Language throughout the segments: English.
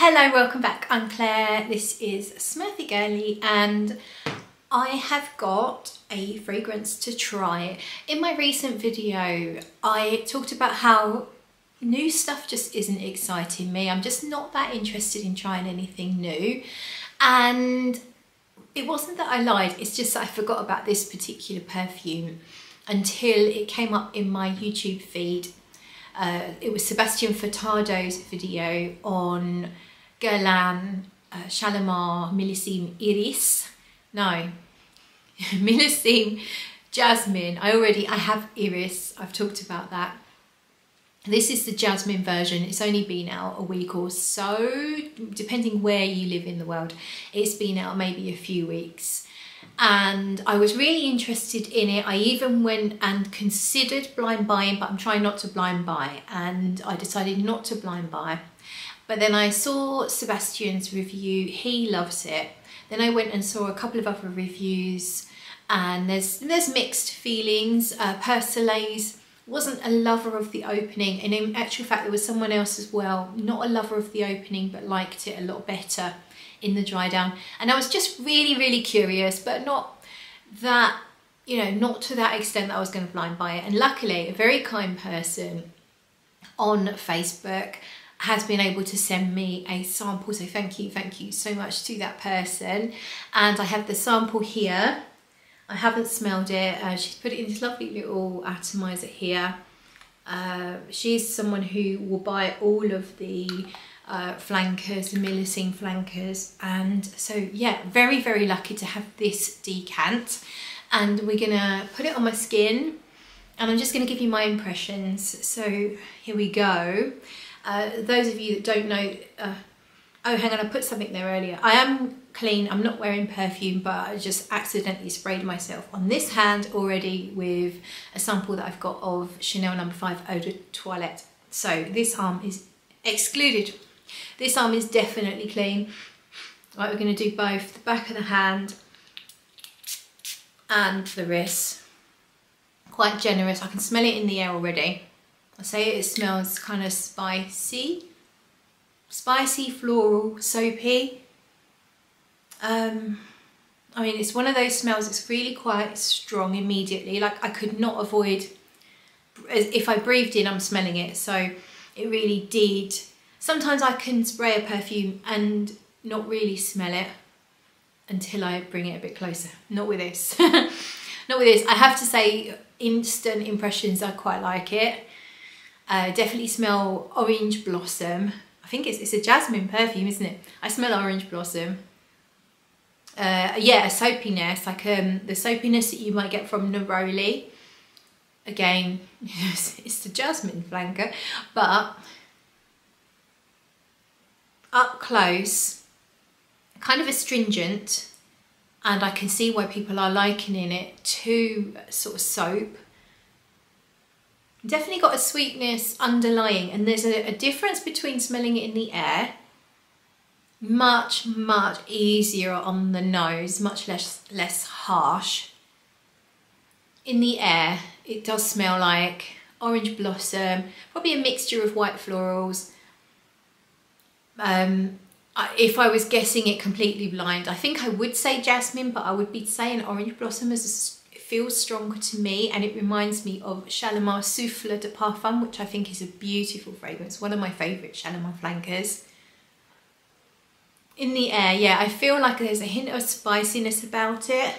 Hello, welcome back. I'm Claire. This is Smurfygurly and I have got a fragrance to try. In my recent video, I talked about how new stuff just isn't exciting me. I'm just not that interested in trying anything new. And it wasn't that I lied, it's just that I forgot about this particular perfume until it came up in my YouTube feed. It was Sebastian Furtado's video on Guerlain Shalimar Millisime Millisime Jasmin. I have Iris, I've talked about that. This is the Jasmine version. It's only been out a week or so, depending where you live in the world. It's been out maybe a few weeks. And I was really interested in it. I even went and considered blind buying, but I'm trying not to blind buy, and I decided not to blind buy. But then I saw Sebastian's review, he loves it. Then I went and saw a couple of other reviews and there's mixed feelings. Persolaise wasn't a lover of the opening, and in actual fact there was someone else as well, not a lover of the opening but liked it a lot better in the dry down. And I was just really curious, but not that, you know, not to that extent that I was going to blind buy it. And luckily a very kind person on Facebook has been able to send me a sample, so thank you so much to that person. And I have the sample here. I haven't smelled it. She's put it in this lovely little atomizer here. She's someone who will buy all of the flankers, the Millisime flankers, and so yeah, very lucky to have this decant. And we're gonna put it on my skin and I'm just gonna give you my impressions. So here we go. Those of you that don't know, oh hang on, I put something there earlier. I am clean, I'm not wearing perfume, but I just accidentally sprayed myself on this hand already with a sample that I've got of Chanel No. 5 Eau de Toilette. So this arm is excluded. This arm is definitely clean. Right, we're going to do both the back of the hand and the wrist. Quite generous. I can smell it in the air already. I say it smells kind of spicy, floral, soapy. I mean, it's one of those smells that's really quite strong immediately. Like I could not avoid, if I breathed in, I'm smelling it. So it really did. Sometimes I can spray a perfume and not really smell it until I bring it a bit closer. Not with this. Not with this. I have to say, instant impressions, I quite like it. Definitely smell orange blossom. I think it's a jasmine perfume, isn't it? I smell orange blossom. Yeah, a soapiness, like the soapiness that you might get from neroli. Again, it's the jasmine flanker, but up close, kind of astringent, and I can see why people are likening it to sort of soap. Definitely got a sweetness underlying, and there's a difference between smelling it in the air, much easier on the nose, much less harsh. In the air, it does smell like orange blossom, probably a mixture of white florals. If I was guessing it completely blind, I think I would say jasmine, but I would be saying orange blossom as it feels stronger to me, and it reminds me of Shalimar Souffle de Parfum, which I think is a beautiful fragrance, one of my favourite Shalimar flankers. In the air, yeah, I feel like there's a hint of spiciness about it,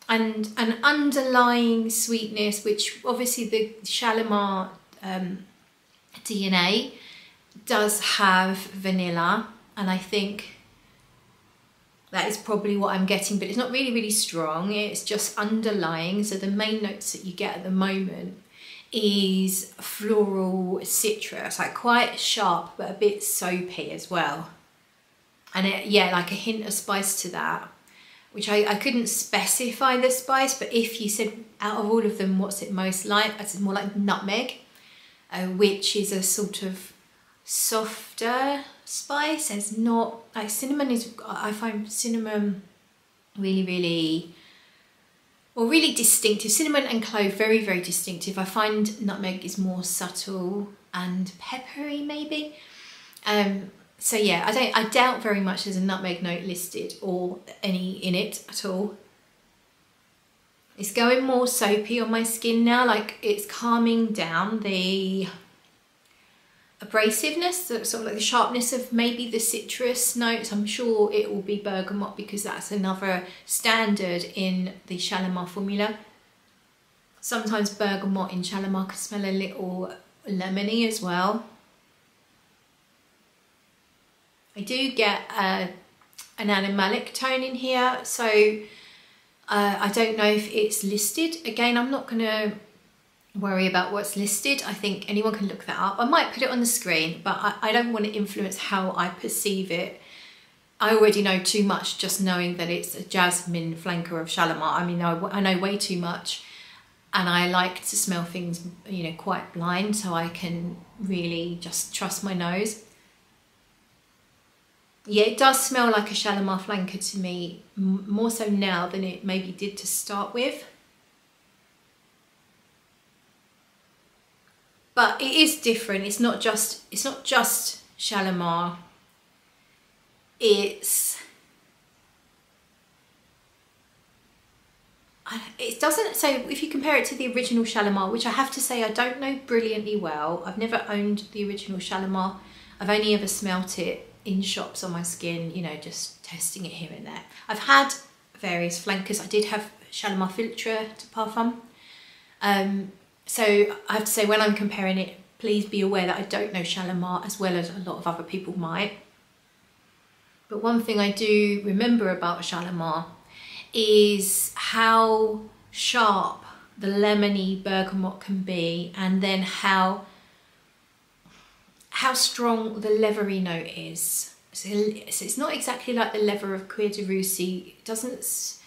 and an underlying sweetness, which obviously the Shalimar DNA does have vanilla, and I think that is probably what I'm getting, but it's not really strong. It's just underlying. So the main notes that you get at the moment is floral, citrus, like quite sharp but a bit soapy as well, and yeah, like a hint of spice to that, which I couldn't specify the spice, but if you said out of all of them what's it most like, it's more like nutmeg, which is a sort of softer spice. It's not like cinnamon is, I find cinnamon really distinctive. Cinnamon and clove, very distinctive. I find nutmeg is more subtle, and peppery maybe. So yeah, I doubt very much there's a nutmeg note listed or any in it at all. It's going more soapy on my skin now, like it's calming down the abrasiveness, sort of like the sharpness of maybe the citrus notes. I'm sure it will be bergamot because that's another standard in the Shalimar formula. Sometimes bergamot in Shalimar can smell a little lemony as well. I do get an animalic tone in here, so I don't know if it's listed. Again, I'm not going to worry about what's listed. I think anyone can look that up. I might put it on the screen, but I don't want to influence how I perceive it. I already know too much just knowing that it's a jasmine flanker of Shalimar. I mean, I know way too much, and I like to smell things, you know, quite blind, so I can really just trust my nose. Yeah, it does smell like a Shalimar flanker to me, more so now than it maybe did to start with. But it is different. It's not just Shalimar. It doesn't, so if you compare it to the original Shalimar, which I have to say I don't know brilliantly well. I've never owned the original Shalimar. I've only ever smelt it in shops on my skin, you know, just testing it here and there. I've had various flankers. I did have Shalimar Filtre de Parfum. So I have to say, when I'm comparing it, please be aware that I don't know Shalimar as well as a lot of other people might. But one thing I do remember about Shalimar is how sharp the lemony bergamot can be, and then how strong the leathery note is. So it's not exactly like the leather of Cuir de Russie. It doesn't,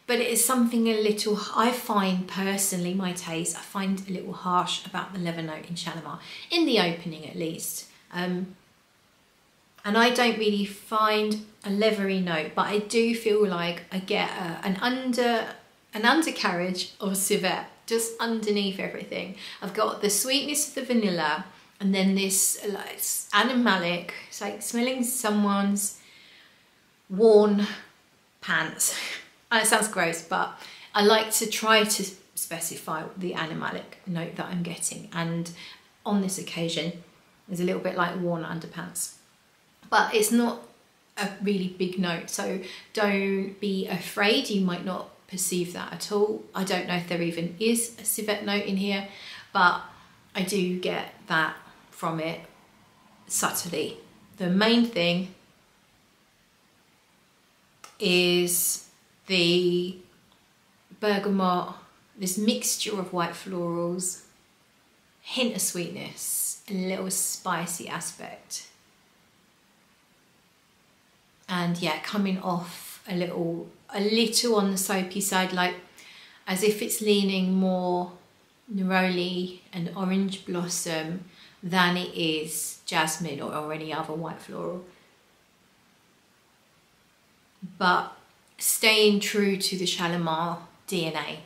but it is something a little, I find personally, my taste, I find a little harsh about the leather note in Shalimar, in the opening at least. And I don't really find a leathery note, but I do feel like I get an undercarriage of civet just underneath everything. I've got the sweetness of the vanilla, and then this like animalic, it's like smelling someone's worn pants. It sounds gross, but I like to try to specify the animalic note that I'm getting. And on this occasion, there's a little bit like worn underpants. But it's not a really big note, so don't be afraid. You might not perceive that at all. I don't know if there even is a civet note in here, but I do get that from it subtly. The main thing is the bergamot, this mixture of white florals, hint of sweetness, a little spicy aspect. And yeah, coming off a little on the soapy side, like as if it's leaning more neroli and orange blossom than it is jasmine or any other white floral. But staying true to the Shalimar DNA.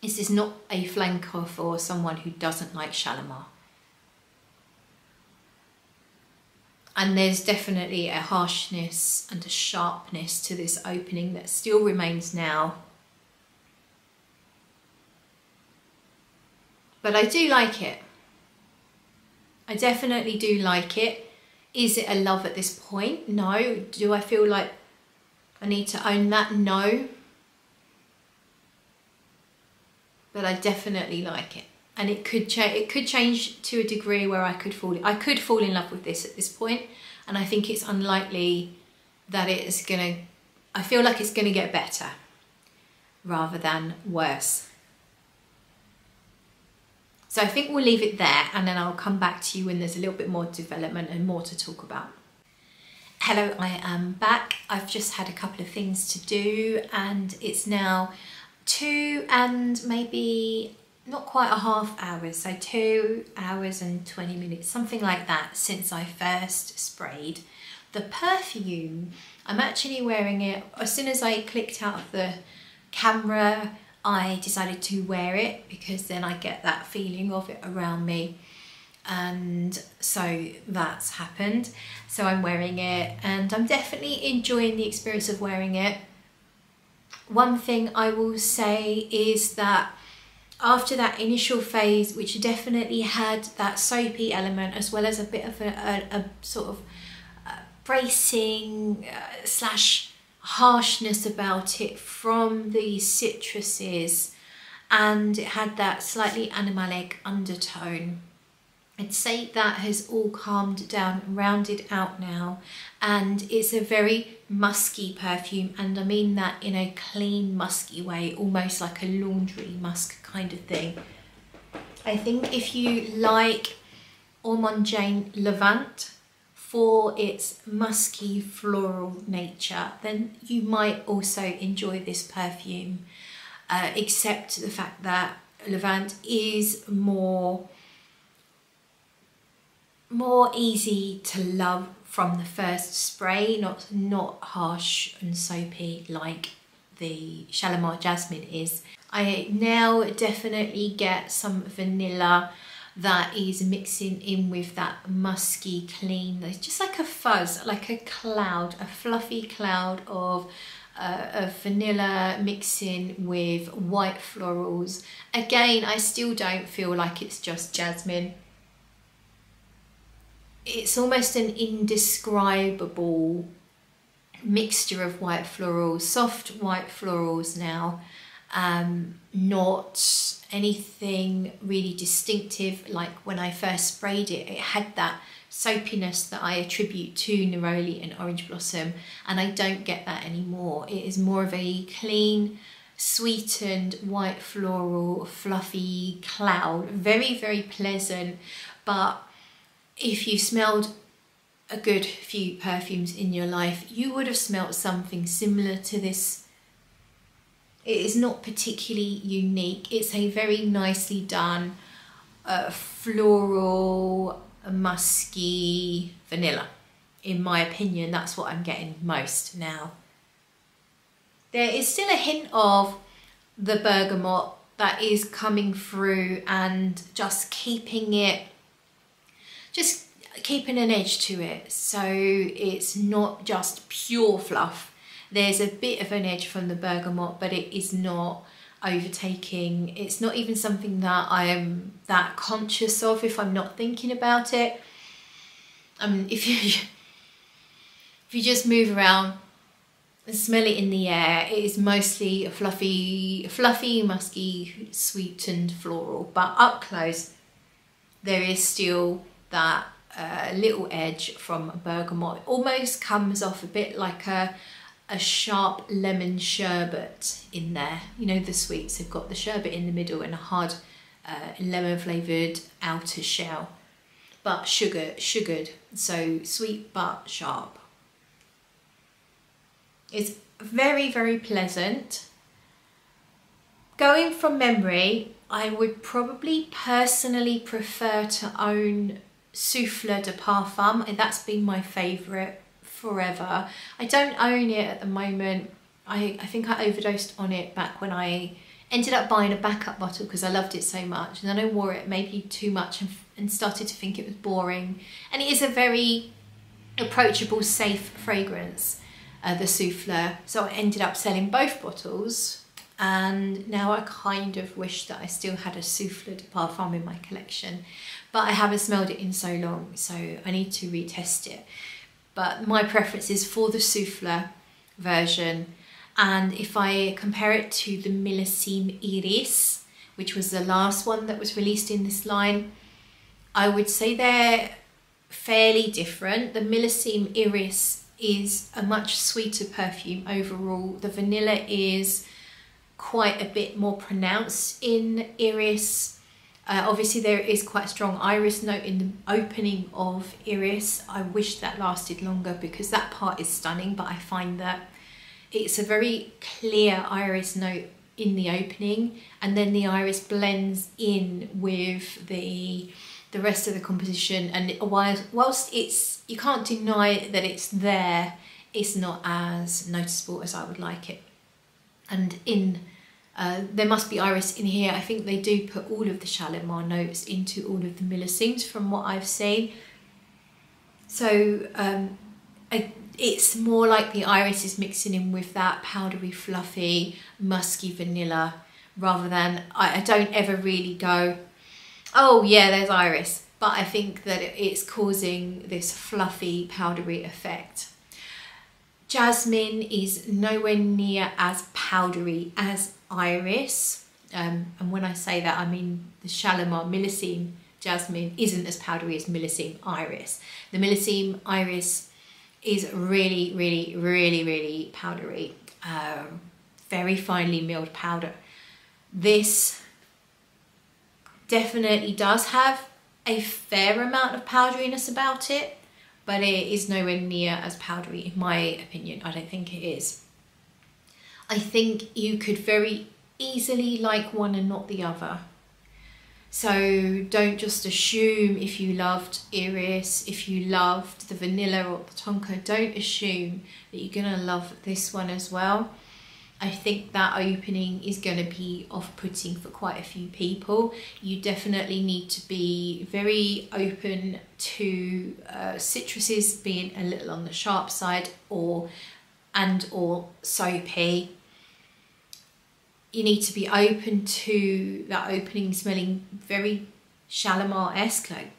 This is not a flanker for someone who doesn't like Shalimar. And there's definitely a harshness and a sharpness to this opening that still remains now. But I do like it. I definitely do like it. Is it a love at this point? No. Do I feel like I need to own that? No. But I definitely like it. And it could change to a degree where I could fall in love with this at this point, and I think it's unlikely that it is gonna, I feel like it's gonna get better rather than worse. So I think we'll leave it there, and then I'll come back to you when there's a little bit more development and more to talk about. Hello, I am back. I've just had a couple of things to do, and it's now 2 and maybe not quite a half hours, so 2 hours and 20 minutes, something like that, since I first sprayed the perfume. I'm actually wearing it, as soon as I clicked out of the camera, I decided to wear it because then I get that feeling of it around me. and so that's happened. So I'm wearing it and I'm definitely enjoying the experience of wearing it. One thing I will say is that after that initial phase, which definitely had that soapy element as well as a bit of a sort of bracing slash harshness about it from the citruses, and it had that slightly animalic undertone, I'd say that has all calmed down, rounded out now, and it's a very musky perfume, and I mean that in a clean musky way, almost like a laundry musk kind of thing. I think if you like Almond Levant for its musky floral nature, then you might also enjoy this perfume, except the fact that Levant is more easy to love from the first spray, not harsh and soapy like the Shalimar Jasmin is. I now definitely get some vanilla that is mixing in with that musky clean, it's just like a fuzz, like a cloud, a fluffy cloud of vanilla mixing with white florals. Again, I still don't feel like it's just jasmine. It's almost an indescribable mixture of white florals, soft white florals now, not anything really distinctive like when I first sprayed it. It had that soapiness that I attribute to Neroli and Orange Blossom, and I don't get that anymore. It is more of a clean, sweetened, white floral, fluffy cloud. Very, very pleasant, but if you smelled a good few perfumes in your life, you would have smelt something similar to this. It is not particularly unique. It's a very nicely done floral, musky vanilla. In my opinion, that's what I'm getting most now. There is still a hint of the bergamot that is coming through and just keeping an edge to it, so it's not just pure fluff. There's a bit of an edge from the bergamot, but it is not overtaking. It's not even something that I am that conscious of if I'm not thinking about it. If you just move around and smell it in the air, it is mostly a fluffy, musky, sweetened floral, but up close there is still that little edge from bergamot. It almost comes off a bit like a sharp lemon sherbet in there. You know, the sweets have got the sherbet in the middle and a hard lemon flavoured outer shell, but sugared, so sweet but sharp. It's very, very pleasant. Going from memory, I would probably personally prefer to own Souffle de Parfum, and that's been my favourite forever. I don't own it at the moment. I think I overdosed on it back when I ended up buying a backup bottle because I loved it so much, and then I wore it maybe too much and started to think it was boring. And it is a very approachable, safe fragrance, the Souffle. So I ended up selling both bottles, and now I kind of wish that I still had a Souffle de Parfum in my collection, but I haven't smelled it in so long, so I need to retest it. But my preference is for the Souffle version, and if I compare it to the Millisime Iris, which was the last one that was released in this line, I would say they're fairly different. The Millisime Iris is a much sweeter perfume overall. The vanilla is quite a bit more pronounced in Iris. Obviously there is quite a strong iris note in the opening of Iris. I wish that lasted longer because that part is stunning, but I find that it's a very clear iris note in the opening, and then the iris blends in with the rest of the composition, and whilst you can't deny that it's there, it's not as noticeable as I would like it. And in There must be iris in here. I think they do put all of the Shalimar notes into all of the millisimes from what I've seen. So it's more like the iris is mixing in with that powdery, fluffy, musky vanilla, rather than, I don't ever really go, oh yeah, there's iris. But I think that it's causing this fluffy, powdery effect. Jasmine is nowhere near as powdery as iris. And when I say that, I mean the Shalimar Millisime Jasmin isn't as powdery as Millisime Iris. The Millisime Iris is really, really, really, really powdery. Very finely milled powder. This definitely does have a fair amount of powderiness about it, but it is nowhere near as powdery in my opinion. I don't think it is. I think you could very easily like one and not the other. So don't just assume if you loved iris, if you loved the vanilla or the tonka, don't assume that you're gonna love this one as well. I think that opening is going to be off-putting for quite a few people. You definitely need to be very open to citruses being a little on the sharp side or soapy. You need to be open to that opening smelling very Shalimar-esque, like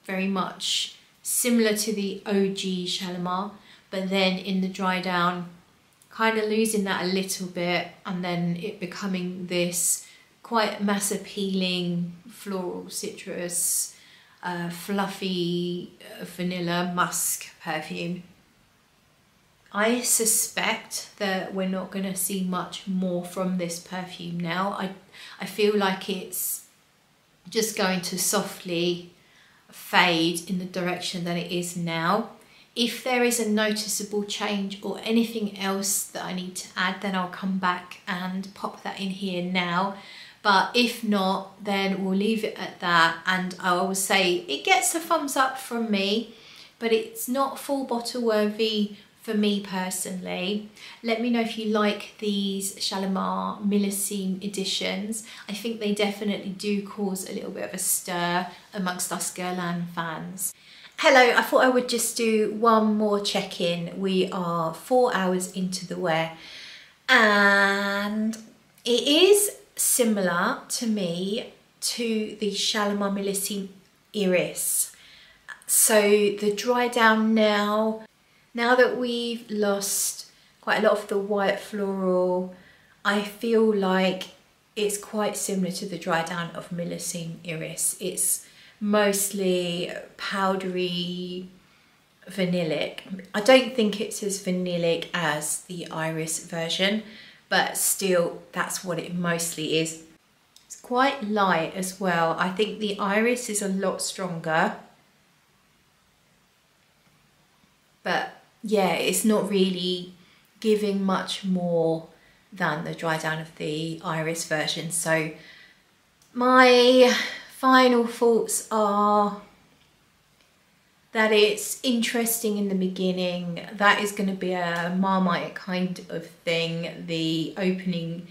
very much similar to the OG Shalimar, but then in the dry down kind of losing that a little bit, and then it becoming this quite mass appealing floral citrus, fluffy vanilla musk perfume. I suspect that we're not going to see much more from this perfume now. I feel like it's just going to softly fade in the direction that it is now. If there is a noticeable change or anything else that I need to add, then I'll come back and pop that in here now. But if not, then we'll leave it at that. And I will say it gets a thumbs up from me, but it's not full bottle worthy for me personally. Let me know if you like these Shalimar Millisime editions. I think they definitely do cause a little bit of a stir amongst us Guerlain fans. Hello, I thought I would just do one more check-in. We are 4 hours into the wear and it is similar to me to the Shalimar Millisime Iris. So the dry down now that we've lost quite a lot of the white floral, I feel like it's quite similar to the dry down of Millisime Iris. It's mostly powdery vanillic. I don't think it's as vanillic as the iris version, but still that's what it mostly is. It's quite light as well. I think the iris is a lot stronger, but yeah, it's not really giving much more than the dry down of the iris version. So my final thoughts are that it's interesting in the beginning. That is going to be a Marmite kind of thing. The opening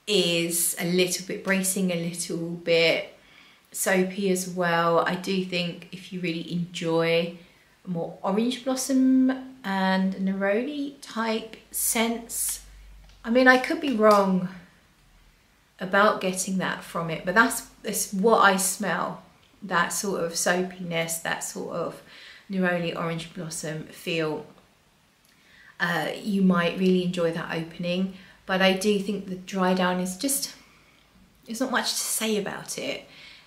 is a little bit bracing, a little bit soapy as well. I do think if you really enjoy a more orange blossom and neroli type scents, I mean, I could be wrong about getting that from it, but that's what I smell. That sort of soapiness, that sort of neroli orange blossom feel. You might really enjoy that opening, but I do think the dry down is just, there's not much to say about it.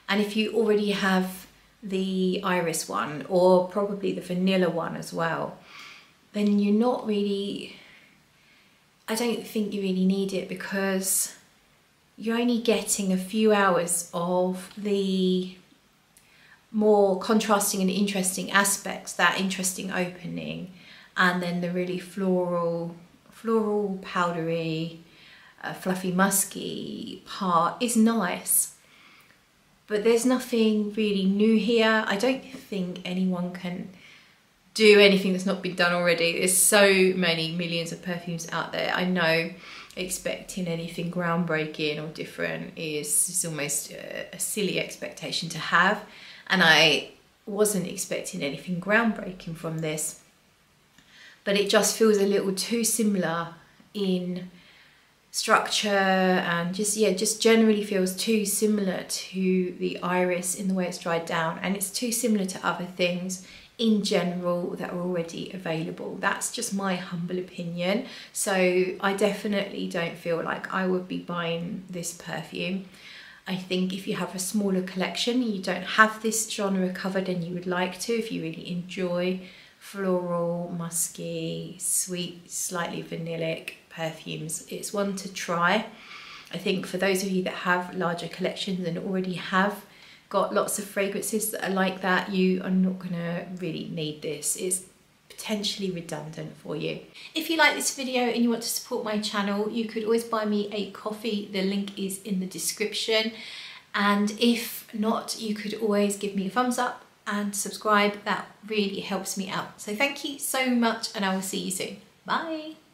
And if you already have the iris one, or probably the vanilla one as well, then you're not really, I don't think you really need it, because you're only getting a few hours of the more contrasting and interesting aspects, that interesting opening, and then the really floral, powdery, fluffy, musky part is nice. But there's nothing really new here. I don't think anyone can do anything that's not been done already. There's so many millions of perfumes out there. I know expecting anything groundbreaking or different is almost a silly expectation to have, and I wasn't expecting anything groundbreaking from this, but it just feels a little too similar in structure, and just generally feels too similar to the iris in the way it's dried down, and it's too similar to other things in general that are already available. That's just my humble opinion. So I definitely don't feel like I would be buying this perfume. I think if you have a smaller collection, you don't have this genre covered and you would like to, if you really enjoy floral, musky, sweet, slightly vanillic perfumes, it's one to try. I think for those of you that have larger collections and already have got lots of fragrances that are like that, you are not gonna really need this. It's potentially redundant for you. If you like this video and you want to support my channel, you could always buy me a coffee. The link is in the description. And if not, you could always give me a thumbs up and subscribe. That really helps me out. So thank you so much, and I will see you soon. Bye.